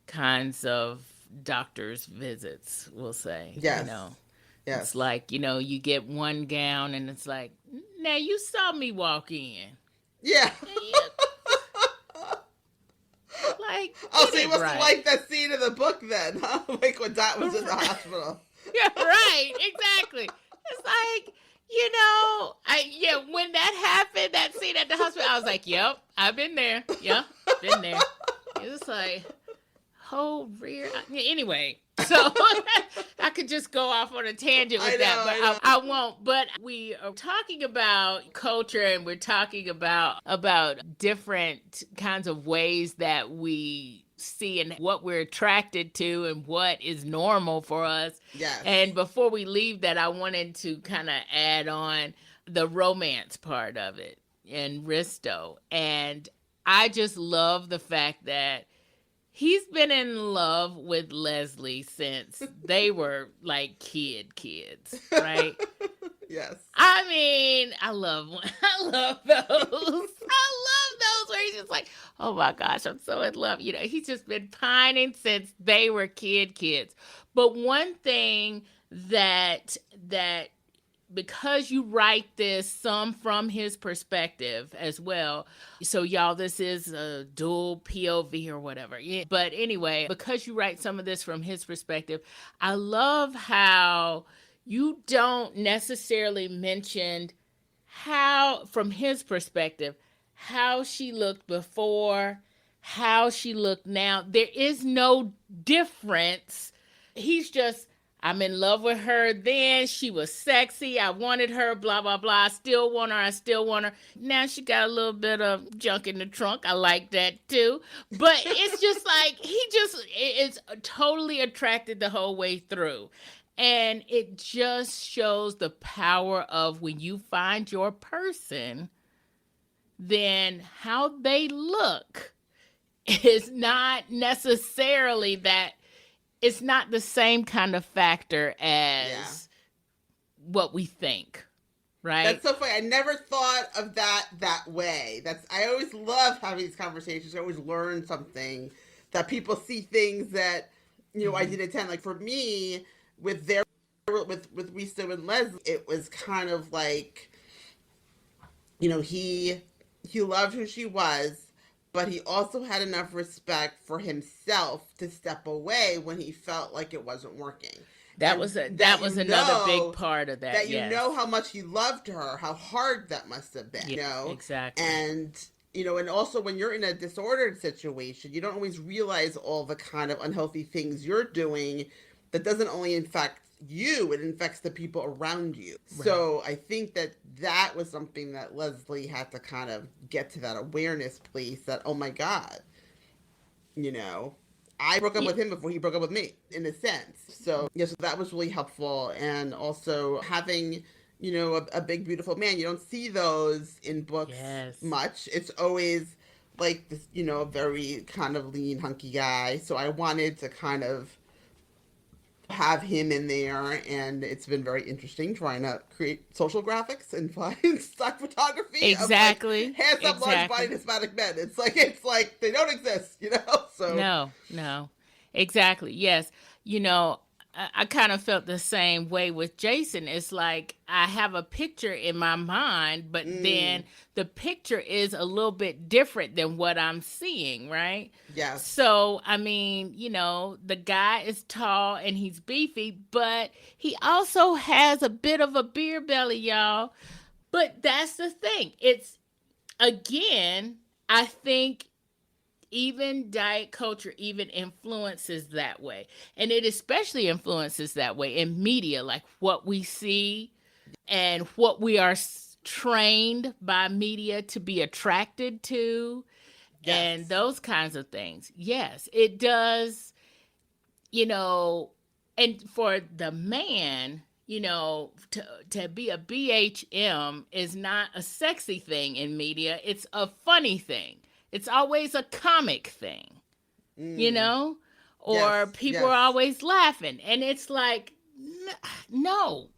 kinds of doctor's visits. We'll say, Yes. it's Yes. like you get one gown and it's like, now you saw me walk in. Yeah. Like, Oh, so you it must have right. liked that scene in the book then, huh? Like when Dot was in the hospital. Yeah, right. Exactly. It's like, when that happened, that scene at the hospital, I was like, yep, I've been there. Yep, been there. It was like, whole rear. Anyway, so I could just go off on a tangent with that, but I won't. But we are talking about culture, and we're talking about different kinds of ways that we see and what we're attracted to and what is normal for us. Yes. And before we leave that, I wanted to kind of add on the romance part of it and Risto. And I just love the fact that he's been in love with Leslie since they were like kids, right? Yes. I mean, I love those. I love those where he's just like, oh my gosh, I'm so in love. He's just been pining since they were kids. But one thing that because you write this some from his perspective as well. So y'all, this is a dual POV or whatever. Yeah. But anyway, because you write some of this from his perspective, I love how you don't necessarily mention how, from his perspective, how she looked before, how she looked now. There is no difference. He's just, I'm in love with her then. She was sexy. I wanted her, blah, blah, blah. I still want her. Now she got a little bit of junk in the trunk. I like that too. But it's just like, he just is totally attracted the whole way through. And it just shows the power of when you find your person, then how they look is not necessarily that. It's not the same kind of factor as what we think, right? That's so funny. I never thought of that way. I always love having these conversations. I always learn something, that people see things that, I didn't intend. Like for me, with Risto and Leslie, it was kind of like, he loved who she was, but he also had enough respect for himself to step away when he felt like it wasn't working. That was another big part of that. That you know how much he loved her, how hard that must have been. Exactly. And and also when you're in a disordered situation, you don't always realize all the kind of unhealthy things you're doing. That doesn't only infect you, it infects the people around you. Right. So I think that was something that Leslie had to kind of get to, that awareness place that, oh my God, I broke up with him before he broke up with me, in a sense. So so that was really helpful. And also having, a big, beautiful man. You don't see those in books much. It's always like this, a very kind of lean, hunky guy. So I wanted to kind of have him in there, and it's been very interesting trying to create social graphics and find stock photography. Exactly. Of like handsome, large-bodied Hispanic men. It's like they don't exist, So no, exactly. Yes, I kind of felt the same way with Jason. It's like I have a picture in my mind, but then the picture is a little bit different than what I'm seeing, right? Yes. So, I mean, the guy is tall and he's beefy, but he also has a bit of a beer belly, y'all. But that's the thing. It's, again, I think even diet culture even influences that way. And it especially influences that way in media, like what we see and what we are trained by media to be attracted to. Yes. And those kinds of things. Yes, it does, and for the man, to be a BHM is not a sexy thing in media. It's a funny thing. It's always a comic thing, or Yes, people are yes. always laughing. And it's like, no.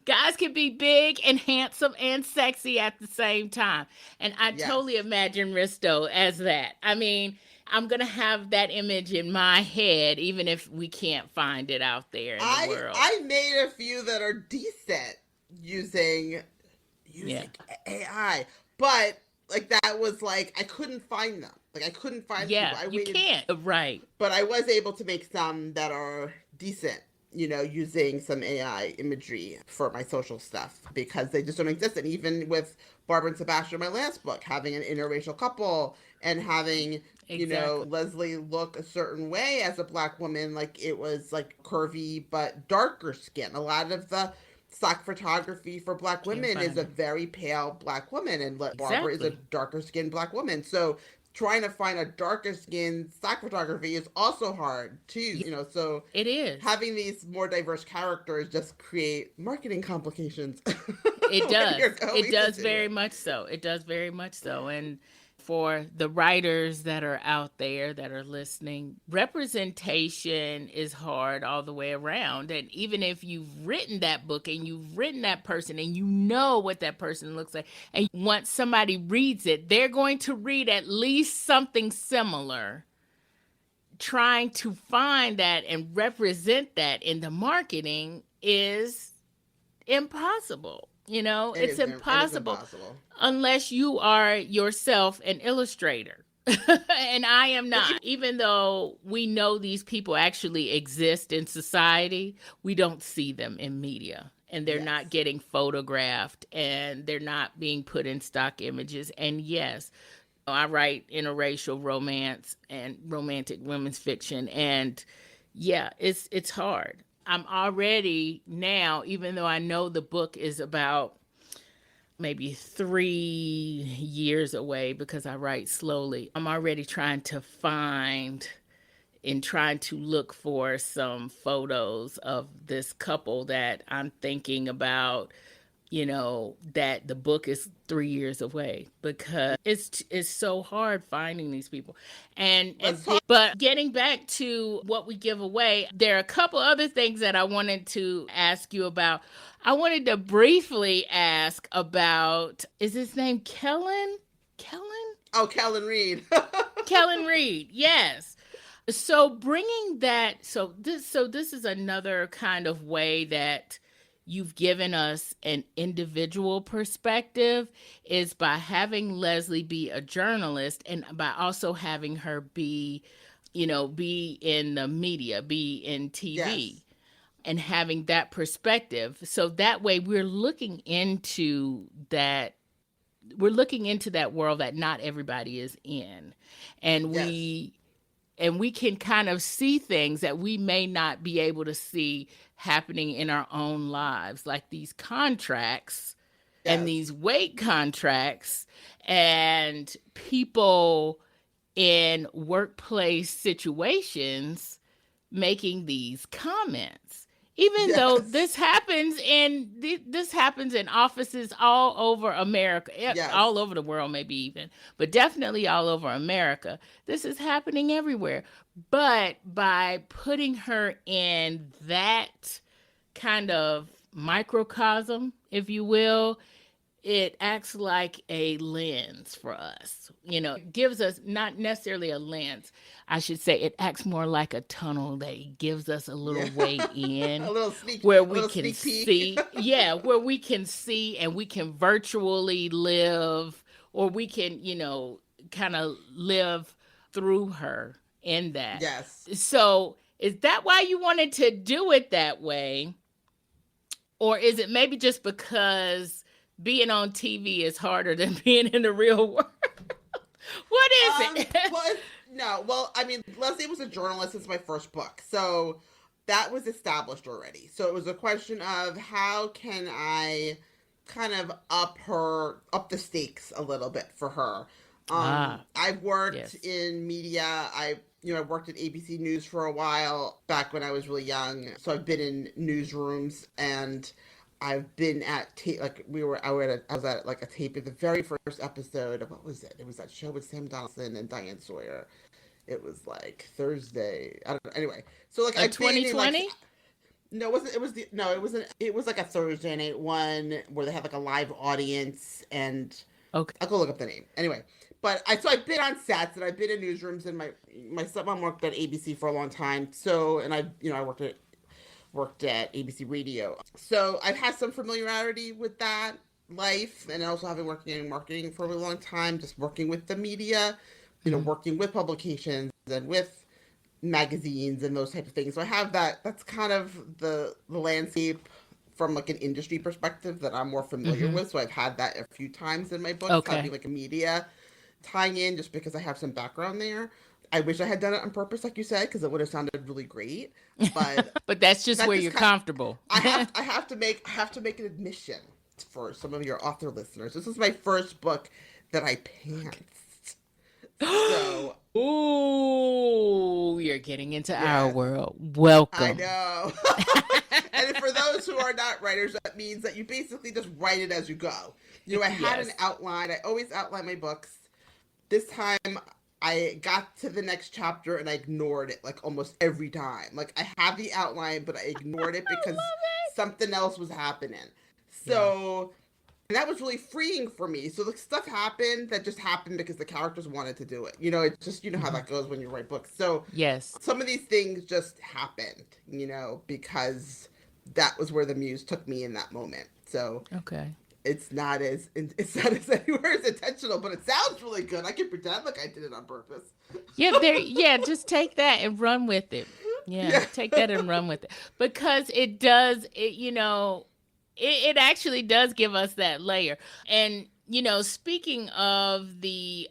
Guys can be big and handsome and sexy at the same time. And I Yes. totally imagine Risto as that. I mean, I'm going to have that image in my head, even if we can't find it out there in the world. I made a few that are decent using Yeah. using AI, but like that was like I couldn't find them. Like I couldn't find people. Yeah, I you waited, can't. Right. but I was able to make some that are decent. Using some AI imagery for my social stuff because they just don't exist. And even with Barbara and Sebastian, my last book, having an interracial couple and having Exactly. Leslie look a certain way as a black woman, like it was like curvy but darker skin. A lot of the stock photography for black Can't women is find a it. very pale black woman, and Barbara is a Exactly. darker skinned black woman. So trying to find a darker skinned stock photography is also hard too. Yeah, So it is. having these more diverse characters just create marketing complications It when does. you're It going to does do very it. much so. It does very much so. And for the writers that are out there that are listening, representation is hard all the way around. And even if you've written that book and you've written that person and you know what that person looks like, and once somebody reads it, they're going to read at least something similar. Trying to find that and represent that in the marketing is impossible. It's It is impossible impossible. unless you are yourself an illustrator. And I am And not. Even though we know these people actually exist in society, we don't see them in media. And they're yes, not getting photographed and they're not being put in stock images. And yes, I write interracial romance and romantic women's fiction. And yeah, it's hard. I'm already now, even though I know the book is about maybe 3 years away because I write slowly, I'm already trying to find and trying to look for some photos of this couple that I'm thinking about, that the book is 3 years away because it's so hard finding these people. let's talk. But getting back to what we give away, there are a couple other things that I wanted to ask you about. I wanted to briefly ask about, is his name Kellan? Kellan? Oh, Kellan Reed. Kellan Reed, yes. So bringing that, so this is another kind of way that you've given us an individual perspective is by having Leslie be a journalist and by also having her be in the media, be in TV Yes, and having that perspective. So that way we're looking into that world that not everybody is in. And yes, we can kind of see things that we may not be able to see happening in our own lives, like these contracts and yes, these weight contracts and people in workplace situations making these comments. Even though yes, this happens in offices all over America, yes, all over the world, maybe even, but definitely all over America. This is happening everywhere. But by putting her in that kind of microcosm, if you will, it acts like a lens for us. It gives us not necessarily a lens. I should say it acts more like a tunnel that gives us a little yeah. way in where A we little can sneak peek. see, yeah, where we can see and we can virtually live or we can, kind of live through her in that. Yes. So, is that why you wanted to do it that way? Or is it maybe just because being on TV is harder than being in the real world? What is it? Well, no. Well, I mean, Leslie was a journalist since my first book, so that was established already. So it was a question of how can I kind of up the stakes a little bit for her. Ah, I've worked yes. in media. I worked at ABC News for a while back when I was really young. So I've been in newsrooms and I've been at tape. Like I was at like a tape of the very first episode of what was it? It was that show with Sam Donaldson and Diane Sawyer. It was like Thursday. I don't know. Anyway, so like I've been in like 2020? no, it wasn't. It was the no. It wasn't. It was like a Thursday night one where they had like a live audience, and Okay. I'll go look up the name anyway. But I've been on sets and I've been in newsrooms, and my stepmom worked at ABC for a long time. So and I worked at ABC Radio. So I've had some familiarity with that life, and also having working in marketing for a really long time, just working with the media, working with publications and with magazines and those type of things. So I have that. That's kind of the landscape from like an industry perspective that I'm more familiar Mm-hmm. with. So I've had that a few times in my books, Okay. having like a media tying in just because I have some background there. I wish I had done it on purpose, like you said, because it would have sounded really great. But But that's just that where just you're kind comfortable. I have to make an admission for some of your author listeners. This is my first book that I pantsed. So Ooh, you're getting into our yeah, world. I Welcome. know. And for those who are not writers, that means that you basically just write it as you go. I had an Yes. outline. I always outline my books. This time I got to the next chapter and I ignored it like almost every time. Like I have the outline, but I ignored it I because love something else was happening. it. Yeah. So and that was really freeing for me. So the stuff happened that just happened because the characters wanted to do it. It's just how Hmm. that goes when you write books. So Yes. some of these things just happened, because that was where the muse took me in that moment. So Okay. it's not as anywhere as intentional, but it sounds really good. I can pretend like I did it on purpose. Yeah, just take that and run with it. Yeah, Yeah. take that and run with it. Because it does it actually does give us that layer. And speaking of the,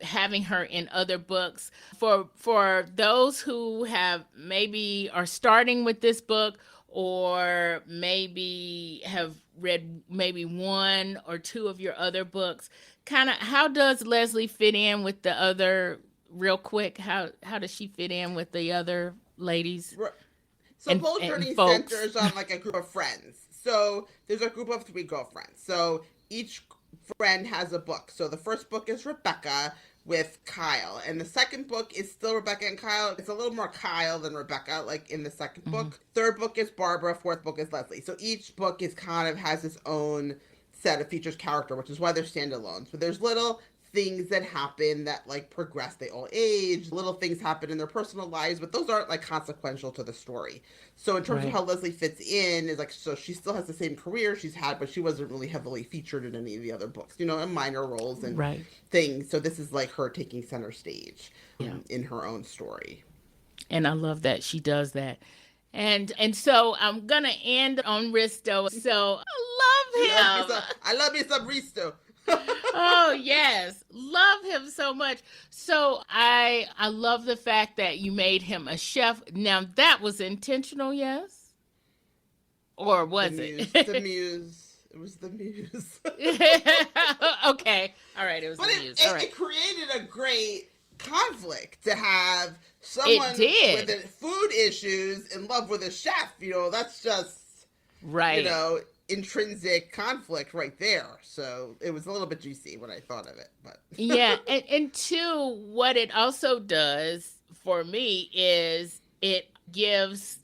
having her in other books, for those who have maybe are starting with this book or maybe have read maybe one or two of your other books, kind of how does Leslie fit in with the other, real quick, how does she fit in with the other ladies So Bold and Journey folks? centers on like a group of friends. So there's a group of three girlfriends. So each friend has a book. So the first book is Rebecca with Kyle, and the second book is still Rebecca and Kyle. It's a little more Kyle than Rebecca, like in the second Hmm. book. Third book is Barbara. Fourth book is Leslie. So each book is kind of has its own set of features character, which is why they're standalones. But there's little things that happen that like progress. They all age. Little things happen in their personal lives, but those aren't like consequential to the story. So in terms of Right. how Leslie fits in, is like, so she still has the same career she's had, but she wasn't really heavily featured in any of the other books, in minor roles and Right. things. So this is like her taking center stage Yeah. in her own story. And I love that she does that. And so I'm gonna end on Risto. So I love him. I love me some Risto. Oh yes, love him so much. So I love the fact that you made him a chef. Now that was intentional, yes, or The was muse, the it? muse. It was the muse. Okay, all right, it was But the it, news. All it, right, it created a great conflict to have it someone with did. food issues in love with a chef. That's just, you Right. know, intrinsic conflict right there. So it was a little bit juicy when I thought of it. But Yeah, and two, what it also does for me is it gives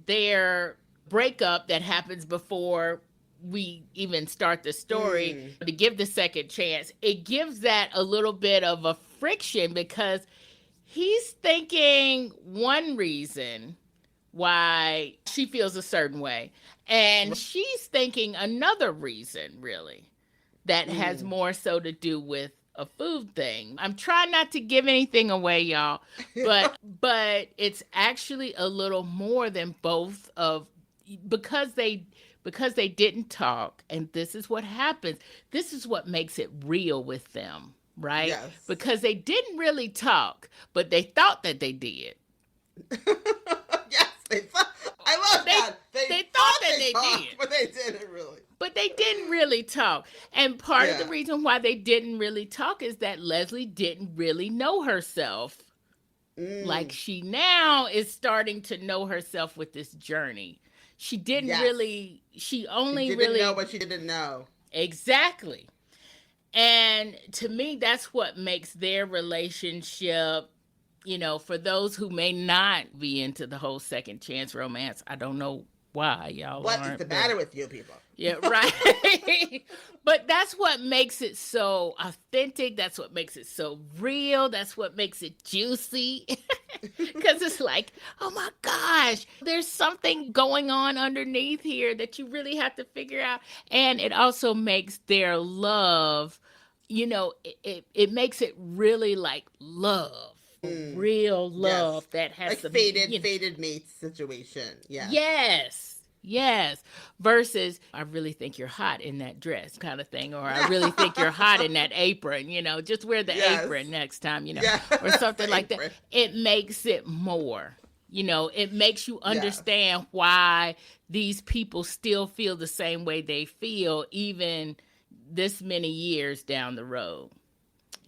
their breakup that happens before we even start the story mm, to give the second chance. It gives that a little bit of a friction because he's thinking one reason why she feels a certain way, and she's thinking another reason, really, that has mm. more so to do with a food thing. I'm trying not to give anything away, y'all, but it's actually a little more than both of, because they didn't talk, and this is what happens. This is what makes it real with them, right? Yes. Because they didn't really talk, but they thought that they did. Yes, they thought. I love They that. they thought that They they talked, did. but they didn't really. But they didn't really talk. And part of the Yeah. reason why they didn't really talk is that Leslie didn't really know herself like Mm, she now is starting to know herself with this journey. She didn't yes. really, she She only didn't know really, what she didn't know. exactly. And to me, that's what makes their relationship for those who may not be into the whole second chance romance, I don't know why y'all what aren't. What is the matter with you people? Yeah, right. But that's what makes it so authentic. That's what makes it so real. That's what makes it juicy. Because it's like, oh my gosh, there's something going on underneath here that you really have to figure out. And it also makes their love, it makes it really like love. Real love Yes. that has Like some fated mates situation. Yeah. Yes. Yes. Versus, I really think you're hot in that dress kind of thing. Or I really think you're hot in that apron, just wear the apron next time, Yeah. or something like apron. that. It makes it more, it makes you understand why these people still feel the same way they feel, even this many years down the road.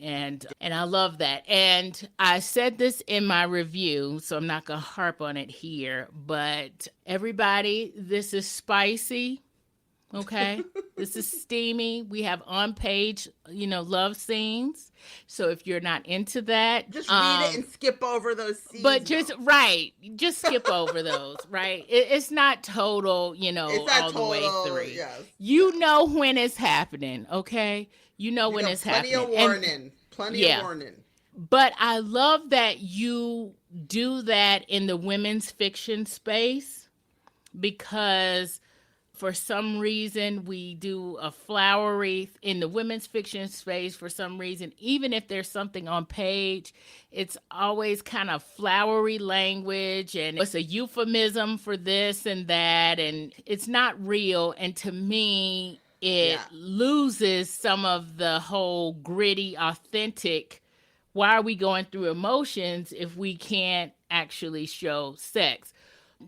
And I love that. And I said this in my review, so I'm not going to harp on it here, but everybody, this is spicy, okay? This is steamy. We have on-page, love scenes. So if you're not into that, just read it and skip over those scenes. But just skip over those, right? It's not total, it's not all total, the way through. Yes, you know when it's happening, okay? You know when it's happening. Plenty of warning. Plenty of warning. But I love that you do that in the women's fiction space, because for some reason we do a flowery in the women's fiction space. For some reason, even if there's something on page, it's always kind of flowery language, and it's a euphemism for this and that, and it's not real. And to me, it loses some of the whole gritty, authentic, why are we going through emotions if we can't actually show sex?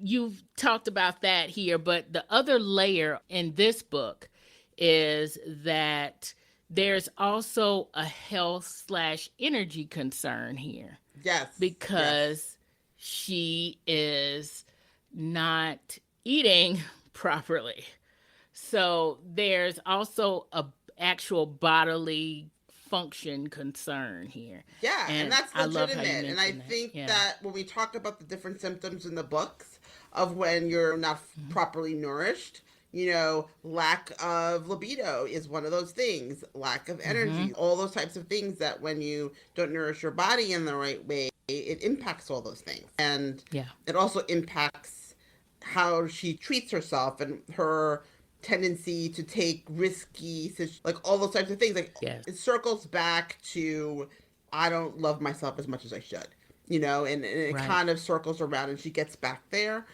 You've talked about that here, but the other layer in this book is that there's also a health/energy concern here. Yes. Because she is not eating properly. So there's also a actual bodily function concern here. Yeah, and that's legitimate. And I think that, that when we talk about the different symptoms in the books of when you're not properly nourished, lack of libido is one of those things, lack of energy, all those types of things that when you don't nourish your body in the right way, it impacts all those things. And it also impacts how she treats herself and her tendency to take risky, like all those types of things. Like it circles back to, I don't love myself as much as I should, and it kind of circles around and she gets back there.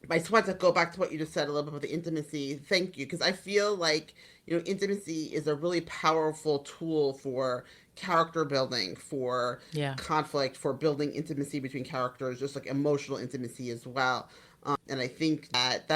But I just want to go back to what you just said a little bit about the intimacy. Thank you. Because I feel like, intimacy is a really powerful tool for character building, for conflict, for building intimacy between characters, just like emotional intimacy as well. And I think that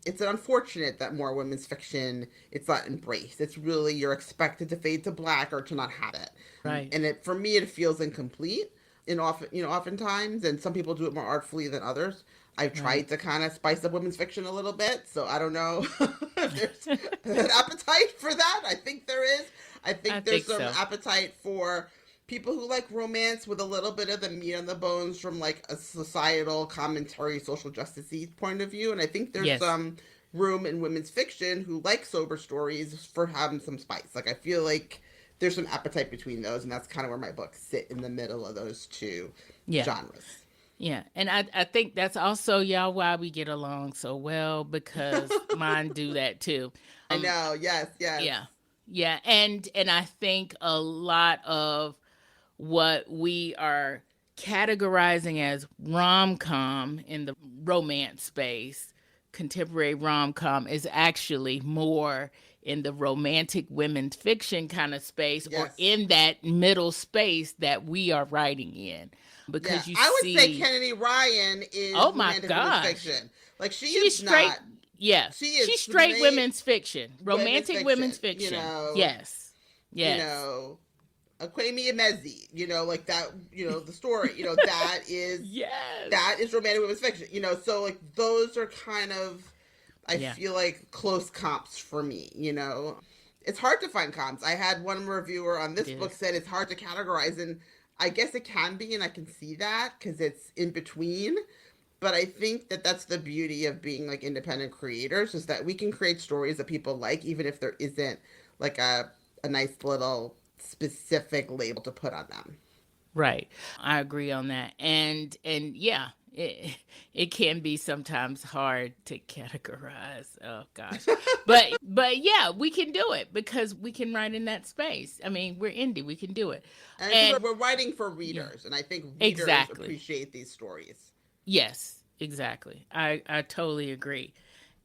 it's unfortunate that more women's fiction, it's not embraced. It's really, you're expected to fade to black or to not have it. Right. And for me, it feels incomplete. And oftentimes, and some people do it more artfully than others. I've tried to kind of spice up women's fiction a little bit, so I don't know if there's an appetite for that. I think there is. I think there's some appetite for people who like romance with a little bit of the meat on the bones from like a societal commentary, social justice-y point of view. And I think there's some room in women's fiction who like sober stories for having some spice. Like I feel like there's some appetite between those, and that's kind of where my books sit, in the middle of those two genres. Yeah, and I think that's also, y'all, why we get along so well, because mine do that too. I know, yes. Yeah, and I think a lot of what we are categorizing as rom-com in the romance space, contemporary rom-com, is actually more in the romantic women's fiction kind of space, or in that middle space that we are writing in. Because I would say Kennedy Ryan is romantic women's fiction. Like she's straight, not. Yeah, she's straight women's fiction, romantic women's fiction. Yes. Aquemi Emezi, like that, the story, that is that is romantic women's fiction. So like those are kind of, I feel like, close comps for me. It's hard to find comps. I had one reviewer on this book said it's hard to categorize, and I guess it can be, and I can see that because it's in between. But I think that that's the beauty of being like independent creators, is that we can create stories that people like, even if there isn't like a nice little specific label to put on them. Right. I agree on that. And yeah, it can be sometimes hard to categorize. Oh gosh. But yeah, we can do it because we can write in that space. I mean, we're indie, we can do it. And we're writing for yeah, readers, and I think readers exactly. appreciate these stories. Yes, exactly. I totally agree.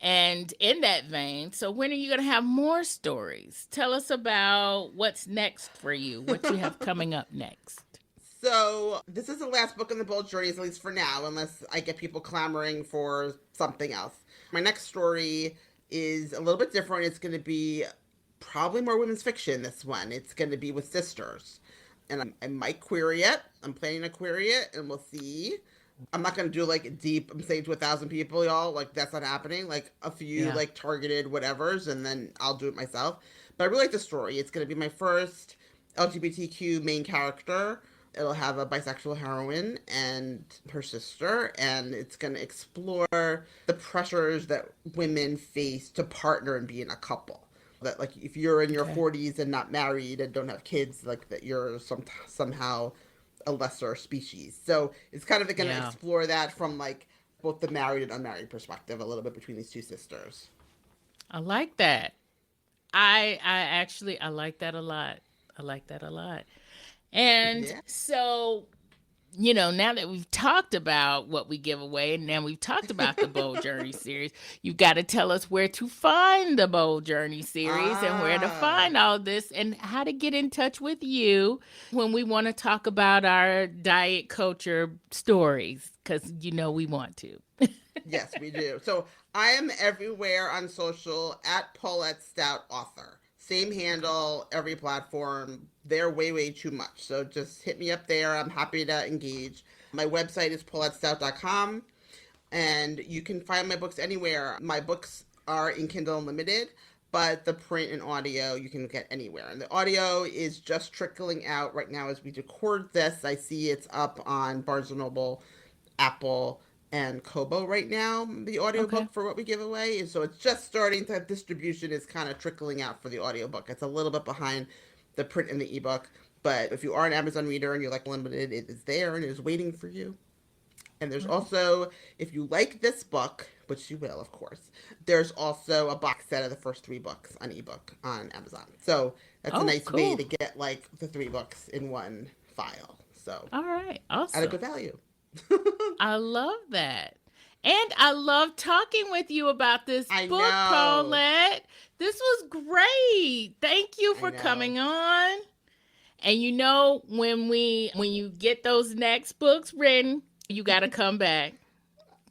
And in that vein, so when are you going to have more stories? Tell us about what's next for you, what you have coming up next. So this is the last book in the Bold Journeys, at least for now, unless I get people clamoring for something else. My next story is a little bit different. It's going to be probably more women's fiction, this one. It's going to be with sisters. And I might query it. I'm planning to query it, and we'll see. I'm not going to do like deep, I'm saying to 1,000 people, y'all. Like, that's not happening. Like, a few like targeted whatevers, and then I'll do it myself. But I really like the story. It's going to be my first LGBTQ main character. It'll have a bisexual heroine and her sister, and it's going to explore the pressures that women face to partner and be in a couple. That, like, if you're in your 40s and not married and don't have kids, like, that you're somehow a lesser species. So it's kind of going to explore that from, like, both the married and unmarried perspective a little bit between these two sisters. I like that. I like that a lot. I like that a lot. And so, you know, now that we've talked about what we give away, and now we've talked about the Bold Journey series, you've got to tell us where to find the Bold Journey series and where to find all this and how to get in touch with you when we want to talk about our diet culture stories, because, you know, we want to. Yes, we do. So I am everywhere on social at Paulette Stout Author. Same handle, every platform. They're way too much. So just hit me up there. I'm happy to engage. My website is paulettestout.com, and you can find my books anywhere. My books are in Kindle Unlimited, but the print and audio you can get anywhere. And the audio is just trickling out right now as we record this. I see it's up on Barnes & Noble, Apple, and Kobo right now, the audiobook for what we give away. And so it's just starting to, distribution is kind of trickling out for the audiobook. It's a little bit behind the print and the ebook, but if you are an Amazon reader and you're like limited, it is there and it is waiting for you. And there's also, if you like this book, which you will, of course, there's also a box set of the first 3 books on ebook on Amazon. So that's a nice way to get like the 3 books in one file. So all right, awesome. At a good value. I love that. And I love talking with you about this book, Paulette. This was great. Thank you for coming on. And you know, when you get those next books written, you got to come back.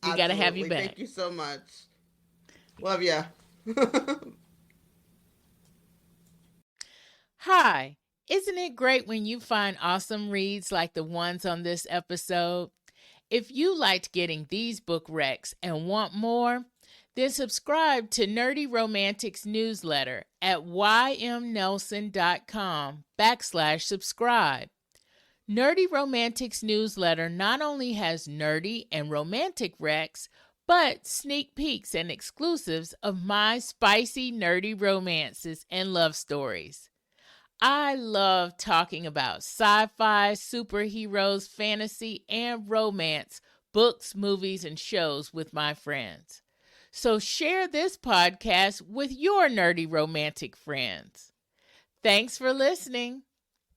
We got to have you back. Thank you so much. Love ya. Hi. Isn't it great when you find awesome reads like the ones on this episode? If you liked getting these book recs and want more, then subscribe to Nerdy Romantics newsletter at ymnelson.com/subscribe. Nerdy Romantics newsletter not only has nerdy and romantic recs, but sneak peeks and exclusives of my spicy nerdy romances and love stories. I love talking about sci-fi, superheroes, fantasy, and romance, books, movies, and shows with my friends. So share this podcast with your nerdy romantic friends. Thanks for listening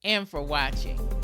and for watching.